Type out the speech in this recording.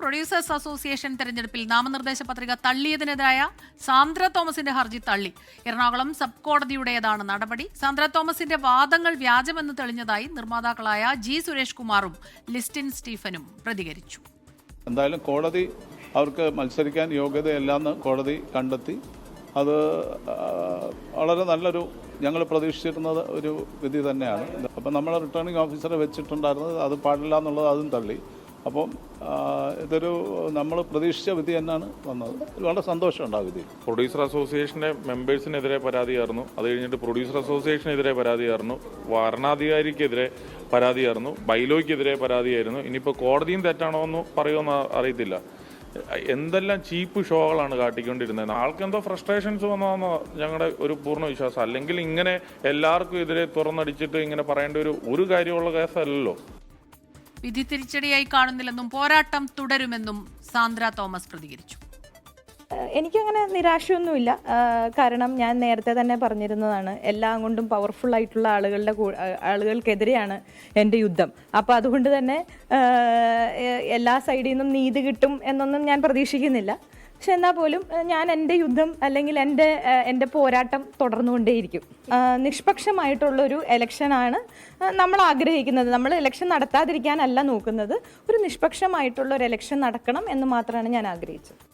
Producers association തെരഞ്ഞെടുപ്പിൽ നാമനിർദ്ദേശ പത്രിക തള്ളിയതിനെതിരായ സാന്ദ്ര തോമസിന്റെ ഹർജി തള്ളി. എറണാകുളം സബ് കോടതിയുടേതാണ് നടപടി. സാന്ദ്ര തോമസിന്റെ വാദങ്ങൾ വ്യാജമെന്ന് തെളിഞ്ഞതായി നിർമ്മാതാക്കളായ ജി സുരേഷ് കുമാറും ലിസ്റ്റിൻ സ്റ്റീഫനും പ്രതികരിച്ചു. എന്തായാലും കോടതി അവർക്ക് മത്സരിക്കാൻ യോഗ്യതയല്ലെന്ന് കോടതി കണ്ടെത്തി. അത് വളരെ നല്ലൊരു ഞങ്ങൾ പ്രതീക്ഷിച്ചിരുന്നത് ഒരു വിധി തന്നെയാണ്. അപ്പം നമ്മൾ റിട്ടേണിംഗ് ഓഫീസറെ വെച്ചിട്ടുണ്ടായിരുന്നത് അത് പാടില്ല എന്നുള്ളത് അതും തള്ളി. അപ്പം ഇതൊരു നമ്മൾ പ്രതീക്ഷിച്ച വിധി തന്നെയാണ് വന്നത്. വളരെ സന്തോഷമുണ്ട് ആ വിധി. പ്രൊഡ്യൂസർ അസോസിയേഷൻ്റെ മെമ്പേഴ്സിനെതിരെ പരാതിയായിരുന്നു. അത് കഴിഞ്ഞിട്ട് പ്രൊഡ്യൂസർ അസോസിയേഷനെതിരെ പരാതിയായിരുന്നു, വരണാധികാരിക്കെതിരെ പരാതിയായിരുന്നു, ബൈലോയ്ക്കെതിരെ പരാതിയായിരുന്നു. ഇനിയിപ്പോൾ കോടതിയും തെറ്റാണോ എന്ന് പറയുമെന്ന് അറിയത്തില്ല. എന്തെല്ലാം ചീപ്പ് ഷോകളാണ് കാട്ടിക്കൊണ്ടിരുന്നത്. ആൾക്കെന്തോ ഫ്രസ്ട്രേഷൻസ് വന്നതെന്നോ ഞങ്ങളുടെ ഒരു പൂർണ്ണ വിശ്വാസം. അല്ലെങ്കിൽ ഇങ്ങനെ എല്ലാവർക്കും എതിരെ തുറന്നടിച്ചിട്ട് ഇങ്ങനെ പറയേണ്ട ഒരു കാര്യമുള്ള കേസല്ലല്ലോ. വിധി തിരിച്ചടിയായി കാണുന്നില്ലെന്നും പോരാട്ടം തുടരുമെന്നും സാന്ദ്ര തോമസ് പ്രതികരിച്ചു. എനിക്കങ്ങനെ നിരാശയൊന്നുമില്ല. കാരണം ഞാൻ നേരത്തെ തന്നെ പറഞ്ഞിരുന്നതാണ്, എല്ലാം കൊണ്ടും പവർഫുൾ ആയിട്ടുള്ള ആളുകൾക്കെതിരെയാണ് എൻ്റെ യുദ്ധം. അപ്പോൾ അതുകൊണ്ട് തന്നെ എല്ലാ സൈഡിൽ നിന്നും നീതി കിട്ടും എന്നൊന്നും ഞാൻ പ്രതീക്ഷിക്കുന്നില്ല. പക്ഷെ എന്നാൽ പോലും ഞാൻ എൻ്റെ യുദ്ധം അല്ലെങ്കിൽ എൻ്റെ പോരാട്ടം തുടർന്നുകൊണ്ടേയിരിക്കും. നിഷ്പക്ഷമായിട്ടുള്ളൊരു ഇലക്ഷനാണ് നമ്മൾ ആഗ്രഹിക്കുന്നത്. നമ്മൾ ഇലക്ഷൻ നടത്താതിരിക്കാനല്ല നോക്കുന്നത്. ഒരു നിഷ്പക്ഷമായിട്ടുള്ള ഒരു ഇലക്ഷൻ നടക്കണം എന്ന് മാത്രമാണ് ഞാൻ ആഗ്രഹിച്ചത്.